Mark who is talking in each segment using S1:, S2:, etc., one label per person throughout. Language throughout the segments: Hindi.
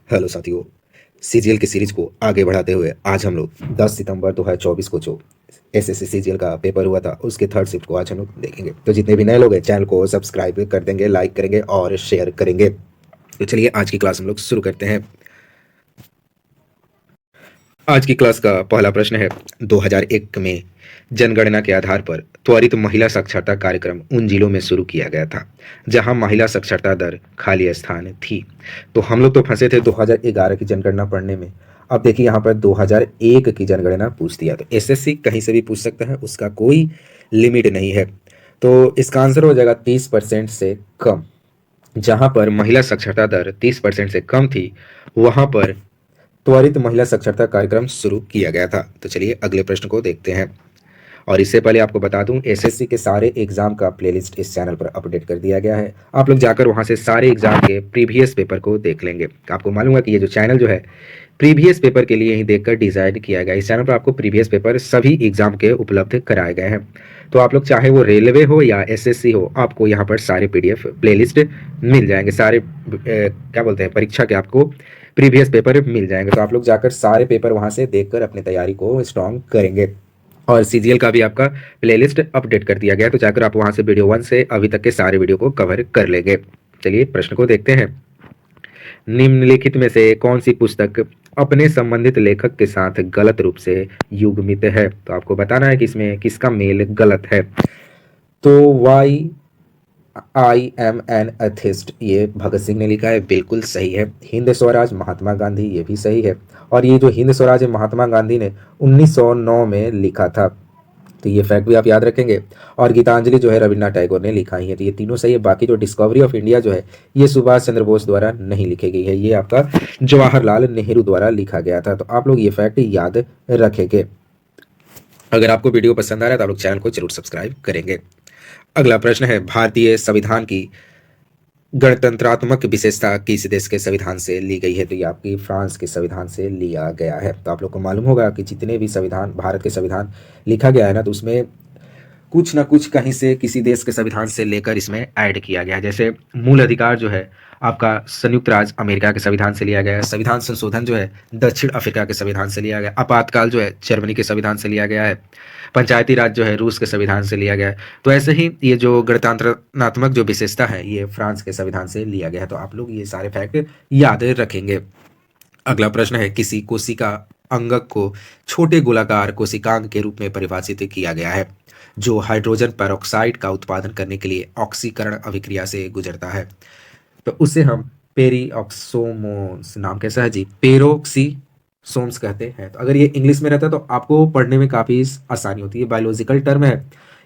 S1: हेलो साथियों। सीजीएल की सीरीज को आगे बढ़ाते हुए आज हम लोग 10 सितंबर 2024 को जो एसएससी सीजीएल का पेपर हुआ था उसके थर्ड शिफ्ट को आज हम लोग देखेंगे। तो जितने भी नए लोग हैं चैनल को सब्सक्राइब कर देंगे, लाइक करेंगे और शेयर करेंगे। तो चलिए आज की क्लास हम लोग शुरू करते हैं। आज की क्लास का पहला प्रश्न है, 2001 में जनगणना के आधार पर त्वरित महिला साक्षरता कार्यक्रम उन जिलों में शुरू किया गया था जहां महिला साक्षरता दर खाली स्थान थी। तो हम लोग तो फंसे थे 2011 की जनगणना पढ़ने में। अब देखिए यहाँ पर 2001 की जनगणना पूछ दिया, तो एसएससी कहीं से भी पूछ सकता है, उसका कोई लिमिट नहीं है। तो इसका आंसर हो जाएगा 30% से कम। जहां पर महिला साक्षरता दर 30% से कम थी वहां पर त्वरित महिला साक्षरता कार्यक्रम शुरू किया गया था। तो चलिए अगले प्रश्न को देखते हैं। और इससे पहले आपको बता दूं, एसएससी के सारे एग्जाम का प्लेलिस्ट इस चैनल पर अपडेट कर दिया गया है। आप लोग जाकर वहां से सारे एग्जाम के प्रीवियस पेपर को देख लेंगे। आपको मालूम है कि ये जो चैनल जो है प्रीवियस पेपर के लिए ही देखकर डिजाइन किया गया। इस चैनल पर आपको प्रीवियस पेपर सभी एग्जाम के उपलब्ध कराए गए हैं। तो आप लोग चाहे वो रेलवे हो या एसएससी हो, आपको यहाँ पर सारे पीडीएफ प्लेलिस्ट मिल जाएंगे। सारे क्या बोलते हैं, परीक्षा के आपको प्रीवियस पेपर मिल जाएंगे। तो आप लोग जाकर सारे पेपर वहां से देखकर अपनी तैयारी को स्ट्रॉन्ग करेंगे। और सीजीएल का भी आपका प्लेलिस्ट अपडेट कर दिया गया, तो जाकर आप वहां से वीडियो 1 से अभी तक के सारे वीडियो को कवर कर लेंगे। चलिए प्रश्न को देखते हैं। निम्नलिखित में से कौन सी पुस्तक अपने संबंधित लेखक के साथ गलत रूप से युग्मित है? तो आपको बताना है कि इसमें किसका मेल गलत है। तो why I am an atheist, ये भगत सिंह ने लिखा है, बिल्कुल सही है। हिंद स्वराज महात्मा गांधी, ये भी सही है। और ये जो हिंद स्वराज है महात्मा गांधी ने 1909 में लिखा था, तो ये फैक्ट भी आप याद रखेंगे। और गीतांजलि जो है रविन्द्रनाथ टैगोर ने लिखा ही है, तो ये तीनों सही है। बाकी जो डिस्कवरी ऑफ इंडिया जो है ये सुभाष चंद्र बोस द्वारा नहीं लिखी गई है, ये आपका जवाहरलाल नेहरू द्वारा लिखा गया था। तो आप लोग ये फैक्ट याद रखेंगे। अगर आपको वीडियो पसंद आ रहा है तो आप लोग चैनल को जरूर सब्सक्राइब करेंगे। अगला प्रश्न है, भारतीय संविधान की गणतंत्रात्मक विशेषता किस देश के संविधान से ली गई है? तो ये आपकी फ्रांस के संविधान से लिया गया है। तो आप लोग को मालूम होगा कि जितने भी संविधान भारत के संविधान लिखा गया है ना, तो उसमें कुछ ना कुछ कहीं से किसी देश के संविधान से लेकर इसमें ऐड किया गया है। जैसे मूल अधिकार जो है आपका संयुक्त राज्य अमेरिका के संविधान से लिया गया है। संविधान संशोधन जो है दक्षिण अफ्रीका के संविधान से लिया गया। आपातकाल जो है जर्मनी के संविधान से लिया गया है। पंचायती राज जो है रूस के संविधान से लिया गया है। तो ऐसे ही ये जो गणतंत्रात्मक जो विशेषता है ये फ्रांस के संविधान से लिया गया है। तो आप लोग ये सारे फैक्ट याद रखेंगे। अगला प्रश्न है, किसी कोशिका अंगक को छोटे गोलाकार कोशिकांग के रूप में परिभाषित किया गया है जो हाइड्रोजन पेरोक्साइड का उत्पादन करने के लिए ऑक्सीकरण अभिक्रिया से गुजरता है। तो उसे हम पेरीऑक्सोमोस, नाम कैसा है जी, पेरोक्सीसोम्स कहते हैं। तो अगर ये इंग्लिश में रहता है तो आपको पढ़ने में काफ़ी आसानी होती है। बायोलॉजिकल टर्म है,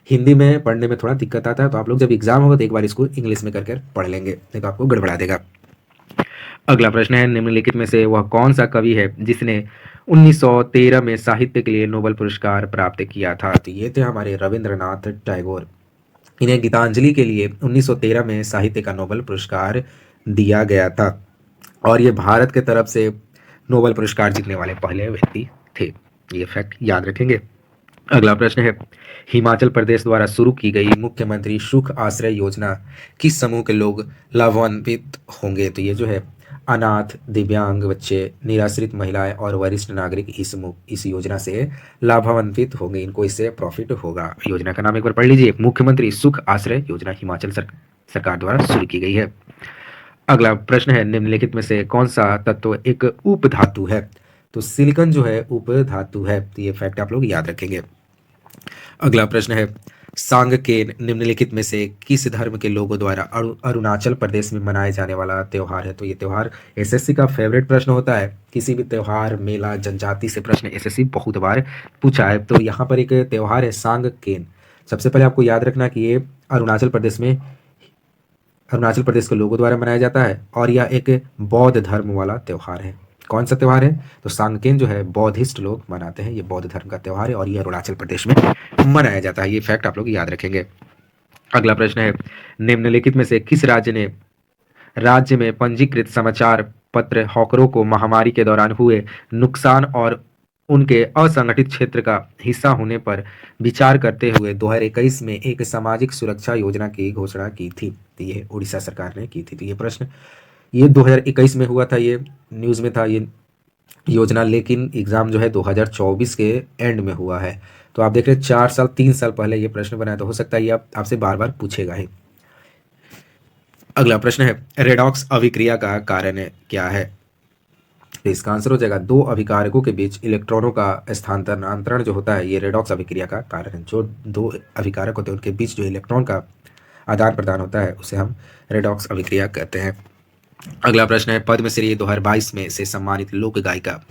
S1: हिंदी में पढ़ने में थोड़ा दिक्कत आता है। तो आप लोग जब एग्जाम होगा तो एक बार इसको इंग्लिश में करके पढ़ लेंगे, नहीं तो आपको गड़बड़ा देगा। अगला प्रश्न है, निम्नलिखित में से वह कौन सा कवि है जिसने 1913 में साहित्य के लिए नोबेल पुरस्कार प्राप्त किया था? तो ये थे हमारे रविंद्रनाथ टैगोर। इन्हें गीतांजलि के लिए 1913 में साहित्य का नोबेल पुरस्कार दिया गया था और ये भारत के तरफ से नोबेल पुरस्कार जीतने वाले पहले व्यक्ति थे। ये फैक्ट याद रखेंगे। अगला प्रश्न है, हिमाचल प्रदेश द्वारा शुरू की गई मुख्यमंत्री सुख आश्रय योजना किस समूह के लोग लाभान्वित होंगे? तो ये जो है अनाथ, दिव्यांग बच्चे, निराश्रित महिलाएं और वरिष्ठ नागरिक इस योजना से लाभान्वित होंगे। इनको इससे प्रॉफिट होगा। योजना का नाम एक बार पढ़ लीजिए, मुख्यमंत्री सुख आश्रय योजना हिमाचल सरकार द्वारा शुरू की गई है। अगला प्रश्न है, निम्नलिखित में से कौन सा तत्व एक उप धातु है? तो सिलिकॉन जो है उप धातु है। तो ये फैक्ट आप लोग याद रखेंगे। अगला प्रश्न है, सांगकेन निम्नलिखित में से किस धर्म के लोगों द्वारा अरुणाचल प्रदेश में मनाए जाने वाला त्योहार है? तो ये त्योहार एसएससी का फेवरेट प्रश्न होता है। किसी भी त्योहार, मेला, जनजाति से प्रश्न एसएससी बहुत बार पूछा है। तो यहाँ पर एक त्योहार है सांगकेन। सबसे पहले आपको याद रखना कि ये अरुणाचल प्रदेश के लोगों द्वारा मनाया जाता है और यह एक बौद्ध धर्म वाला त्योहार है। कौन सा त्योहार है? तो सांगकेन जो है बौद्धिस्ट लोग मनाते हैं। ये बौद्ध धर्म का त्योहार है और ये अरुणाचल प्रदेश में मनाया जाता है। ये फैक्ट आप लोग याद रखेंगे। अगला प्रश्न है, निम्नलिखित में से किस राज्य में पंजीकृत समाचार पत्र हॉकरों को महामारी के दौरान हुए नुकसान और उनके असंगठित क्षेत्र का हिस्सा होने पर विचार करते हुए 2021 में एक सामाजिक सुरक्षा योजना की घोषणा की थी? तो ये उड़ीसा सरकार ने की थी। तो ये प्रश्न ये 2021 में हुआ था, ये न्यूज़ में था ये योजना, लेकिन एग्ज़ाम जो है 2024 के एंड में हुआ है। तो आप देख रहे हैं 4 साल 3 साल पहले ये प्रश्न बना है, तो हो सकता है ये आपसे बार-बार पूछेगा ही। अगला प्रश्न है, रेडॉक्स अभिक्रिया का कारण क्या है? तो इसका आंसर हो जाएगा दो अभिकारकों के बीच इलेक्ट्रॉनों का स्थानांतरण जो होता है, ये रेडॉक्स अभिक्रिया का कारण है। जो दो अभिकारक होते हैं उनके बीच जो इलेक्ट्रॉन का आदान प्रदान होता है उसे हम रेडॉक्स अभिक्रिया कहते हैं। अगला प्रश्न है, पद्मश्री 2022 में से सम्मानित लोक गायिका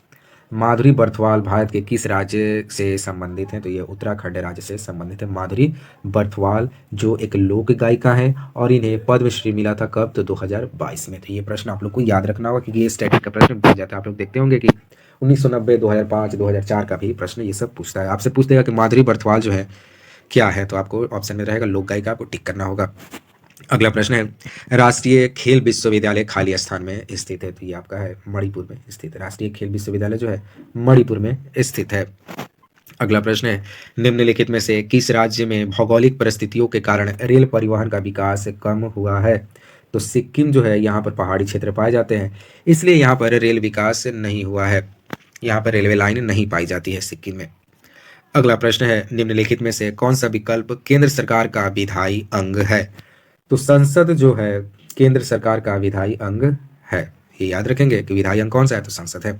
S1: माधुरी बर्थवाल भारत के किस राज्य से संबंधित हैं? तो ये उत्तराखंड राज्य से संबंधित है। माधुरी बर्थवाल जो एक लोक गायिका हैं और इन्हें पद्मश्री मिला था कब? तो 2022 में। तो ये प्रश्न आप लोग को याद रखना होगा क्योंकि ये स्टैटिक का प्रश्न पूछ जाता है। आप लोग देखते होंगे कि 1990, 2005, 2004 का भी प्रश्न ये सब पूछता है। आपसे पूछ देगा कि माधुरी बर्थवाल जो है क्या है, तो आपको ऑप्शन में रहेगा लोक गायिका, आपको टिक करना होगा। अगला प्रश्न है, राष्ट्रीय खेल विश्वविद्यालय खाली स्थान में स्थित है? तो ये आपका है मणिपुर में स्थित है। राष्ट्रीय खेल विश्वविद्यालय जो है मणिपुर में स्थित है। अगला प्रश्न है, निम्नलिखित में से किस राज्य में भौगोलिक परिस्थितियों के कारण रेल परिवहन का विकास कम हुआ है? तो सिक्किम जो है, यहाँ पर पहाड़ी क्षेत्र पाए जाते हैं, इसलिए यहाँ पर रेल विकास नहीं हुआ है। यहाँ पर रेलवे लाइन नहीं पाई जाती है सिक्किम में। अगला प्रश्न है, निम्नलिखित में से कौन सा विकल्प केंद्र सरकार का विधायी अंग है? तो संसद जो है केंद्र सरकार का विधायी अंग है। ये याद रखेंगे कि विधायी अंग कौन सा है, तो संसद है।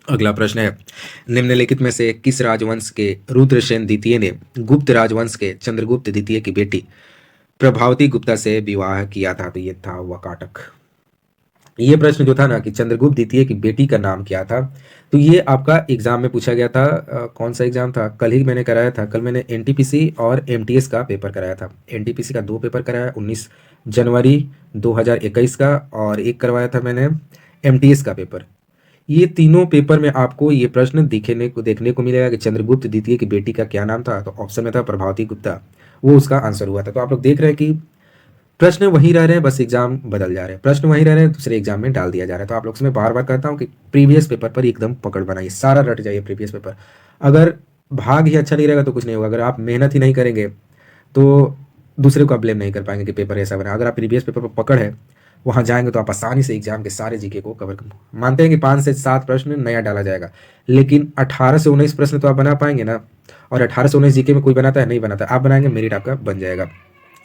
S1: अगला प्रश्न है, निम्नलिखित में से किस राजवंश के रुद्रसेन द्वितीय ने गुप्त राजवंश के चंद्रगुप्त द्वितीय की बेटी प्रभावती गुप्ता से विवाह किया था? तो ये था वकाटक। ये प्रश्न जो था ना कि चंद्रगुप्त द्वितीय की बेटी का नाम क्या था, तो ये आपका एग्जाम में पूछा गया था। कौन सा एग्जाम था? कल ही मैंने कराया था। कल मैंने एनटीपीसी और एमटीएस का पेपर कराया था। एनटीपीसी का 2 पेपर कराया, 19 जनवरी 2021 का, और एक करवाया था मैंने एमटीएस का पेपर। ये तीनों पेपर में आपको ये प्रश्न देखने को मिलेगा कि चंद्रगुप्त द्वितीय की बेटी का क्या नाम था। तो ऑप्शन में था प्रभावती गुप्ता, वो उसका आंसर हुआ था। तो आप लोग देख रहे हैं कि प्रश्न वही रह रहे हैं, बस एग्जाम बदल जा रहे हैं। प्रश्न वही रह रहे हैं, दूसरे एग्जाम में डाल दिया जा रहा है। तो आप लोग से मैं बार बार कहता हूँ कि प्रीवियस पेपर पर एकदम पकड़ बनाइए, सारा रट जाइए प्रीवियस पेपर। अगर भाग ही अच्छा नहीं रहेगा तो कुछ नहीं होगा। अगर आप मेहनत ही नहीं करेंगे तो दूसरे को आप ब्लेम नहीं कर पाएंगे कि पेपर ऐसा बना। अगर आप प्रीवियस पेपर पर पकड़ है, वहाँ जाएंगे तो आप आसानी से एग्जाम के सारे जीके को कवर कर। मानते हैं कि 5 से 7 प्रश्न नया डाला जाएगा, लेकिन 18 से 19 प्रश्न तो आप बना पाएंगे ना। और 18 से 19 जीके में कोई बनाता है? नहीं बनाता। आप बनाएंगे, मेरिट आपका बन जाएगा।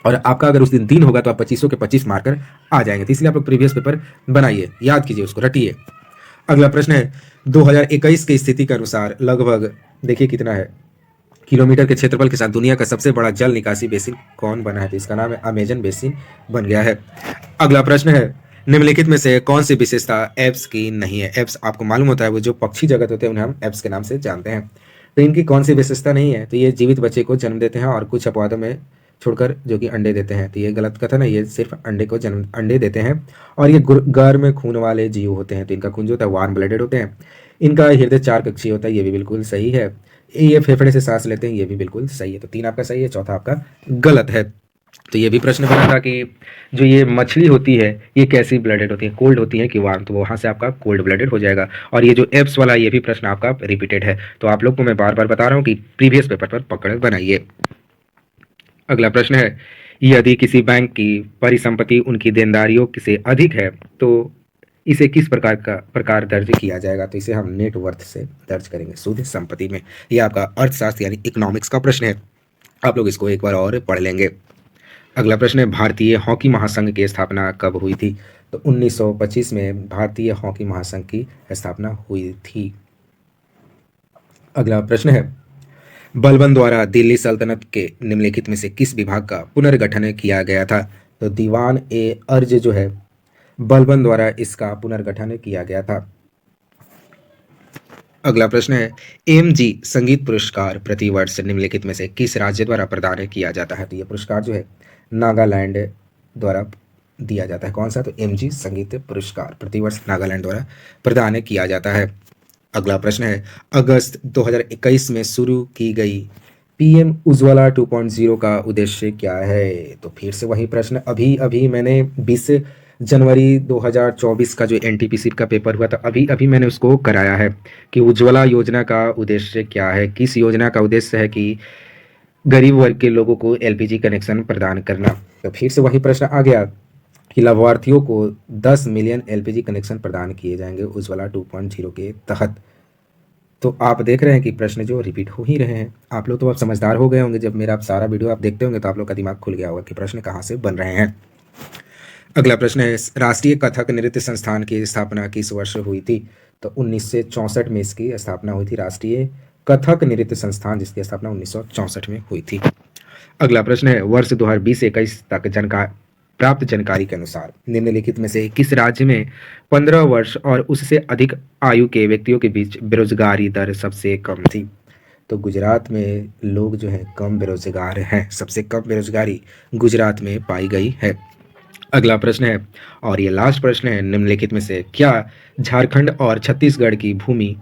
S1: और आपका अगर उस दिन होगा तो आप 2500 के 25 मार्कर आ जाएंगे। तो इसलिए आप लोग प्रीवियस पेपर बनाइए, याद कीजिए उसको, रटिए। अगला प्रश्न है, 2021 की स्थिति के अनुसार लगभग देखिए कितना है किलोमीटर के क्षेत्रफल के साथ दुनिया का सबसे बड़ा जल निकासी बेसिन कौन बना है? तो इसका नाम है अमेजन बेसिन बन गया है। अगला प्रश्न है, निम्नलिखित में से कौन सी विशेषता एप्स की नहीं है? एप्स आपको मालूम होता है, वो जो पक्षी जगत होते हैं उन्हें हम एप्स के नाम से जानते हैं। तो इनकी कौन सी विशेषता नहीं है? तो ये जीवित बच्चे को जन्म देते हैं और कुछ अपवादों में छोड़कर जो कि अंडे देते हैं। तो ये गलत कथन है, ये सिर्फ अंडे देते हैं। और ये गर्म खून वाले जीव होते हैं, तो इनका खून जो होता है वार्म ब्लडेड होते हैं। इनका हृदय 4 कक्षीय होता है, ये भी बिल्कुल सही है। ये फेफड़े से सांस लेते हैं, ये भी बिल्कुल सही है। तो 3 आपका सही है, चौथा आपका गलत है। तो ये भी प्रश्न बना था कि जो ये मछली होती है ये कैसी ब्लडेड होती है, कोल्ड होती है कि वार्म? तो वहाँ से आपका कोल्ड ब्लडेड हो जाएगा। और ये जो एप्स वाला ये भी प्रश्न आपका रिपीटेड है। तो आप लोग को मैं बार बार बता रहा हूँ कि प्रीवियस पेपर पर पकड़ बनाइए। अगला प्रश्न है, यदि किसी बैंक की परिसंपत्ति उनकी देनदारियों से अधिक है तो इसे किस प्रकार दर्ज किया जाएगा? तो इसे हम नेटवर्थ से दर्ज करेंगे, शुद्ध संपत्ति में। यह आपका अर्थशास्त्र यानी इकोनॉमिक्स का प्रश्न है। आप लोग इसको एक बार और पढ़ लेंगे। अगला प्रश्न है, भारतीय हॉकी महासंघ की स्थापना कब हुई थी? तो 1925 में भारतीय हॉकी महासंघ की स्थापना हुई थी। अगला प्रश्न है, बलबन द्वारा दिल्ली सल्तनत के निम्नलिखित में से किस विभाग का पुनर्गठन किया गया था? तो दीवान ए अर्ज जो है बलबन द्वारा इसका पुनर्गठन किया गया था। अगला प्रश्न है, एमजी संगीत पुरस्कार प्रतिवर्ष निम्नलिखित में से किस राज्य द्वारा प्रदान किया जाता है? तो यह पुरस्कार जो है नागालैंड द्वारा दिया जाता है। कौन सा? तो एमजी संगीत पुरस्कार प्रतिवर्ष नागालैंड द्वारा प्रदान किया जाता है। अगला प्रश्न है, अगस्त 2021 में शुरू की गई पीएम उज्ज्वला 2.0 का उद्देश्य क्या है? तो फिर से वही प्रश्न, अभी अभी मैंने 20 जनवरी 2024 का जो एनटीपीसी का पेपर हुआ था, अभी अभी मैंने उसको कराया है कि उज्ज्वला योजना का उद्देश्य क्या है। किस योजना का उद्देश्य है कि गरीब वर्ग के लोगों को एलपीजी कनेक्शन प्रदान करना। तो फिर से वही प्रश्न आ गया कि लाभार्थियों को 10 मिलियन एलपीजी कनेक्शन प्रदान किए जाएंगे उज्ज्वला 2.0 के तहत। तो आप देख रहे हैं कि प्रश्न जो रिपीट हो ही रहे हैं। आप लोग तो अब समझदार हो गए होंगे, जब मेरा आप सारा वीडियो आप देखते होंगे तो आप लोग का दिमाग खुल गया होगा कि प्रश्न कहाँ से बन रहे हैं। अगला प्रश्न है, राष्ट्रीय कथक नृत्य संस्थान की स्थापना किस वर्ष हुई थी? तो 1964 में इसकी स्थापना हुई थी, राष्ट्रीय कथक नृत्य संस्थान, जिसकी स्थापना 1964 में हुई थी। अगला प्रश्न है, वर्ष 2020-21 तक प्राप्त जानकारी के अनुसार निम्नलिखित में से किस राज्य में 15 वर्ष और उससे अधिक आयु के व्यक्तियों के बीच बेरोजगारी दर सबसे कम थी? तो गुजरात में लोग जो हैं कम बेरोजगार हैं, सबसे कम बेरोजगारी गुजरात में पाई गई है। अगला प्रश्न है, और ये लास्ट प्रश्न है, निम्नलिखित में से क्या झारखंड और छत्तीसगढ़ की भूमि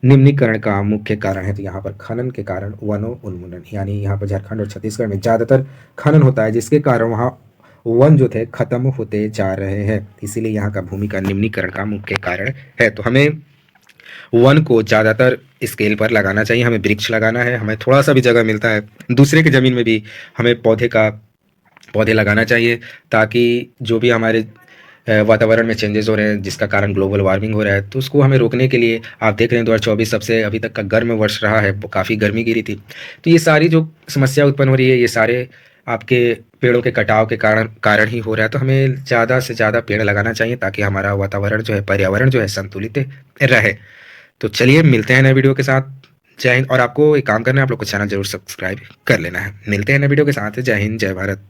S1: निम्नीकरण का मुख्य कारण है? तो यहाँ पर खनन के कारण वनों उन्मूलन, यानी यहाँ पर झारखंड और छत्तीसगढ़ में ज़्यादातर खनन होता है, जिसके कारण वहाँ वन जो थे खत्म होते जा रहे हैं, इसीलिए यहाँ का भूमि का निम्नीकरण का मुख्य कारण है। तो हमें वन को ज़्यादातर स्केल पर लगाना चाहिए, हमें वृक्ष लगाना है, हमें थोड़ा सा भी जगह मिलता है दूसरे की ज़मीन में भी हमें पौधे लगाना चाहिए, ताकि जो भी हमारे वातावरण में चेंजेस हो रहे हैं, जिसका कारण ग्लोबल वार्मिंग हो रहा है, तो उसको हमें रोकने के लिए आप देख रहे हैं 2024 सबसे अभी तक का गर्म वर्ष रहा है, वो काफ़ी गर्मी गिरी थी। तो ये सारी जो समस्या उत्पन्न हो रही है, ये सारे आपके पेड़ों के कटाव के कारण ही हो रहा है। तो हमें ज़्यादा से ज़्यादा पेड़ लगाना चाहिए, ताकि हमारा वातावरण जो है, पर्यावरण जो है, संतुलित रहे। तो चलिए मिलते हैं नए वीडियो के साथ। जय हिंद। और आपको एक काम करना है, आप लोग को चैनल जरूर सब्सक्राइब कर लेना है। मिलते हैं नए वीडियो के साथ। जय हिंद, जय भारत।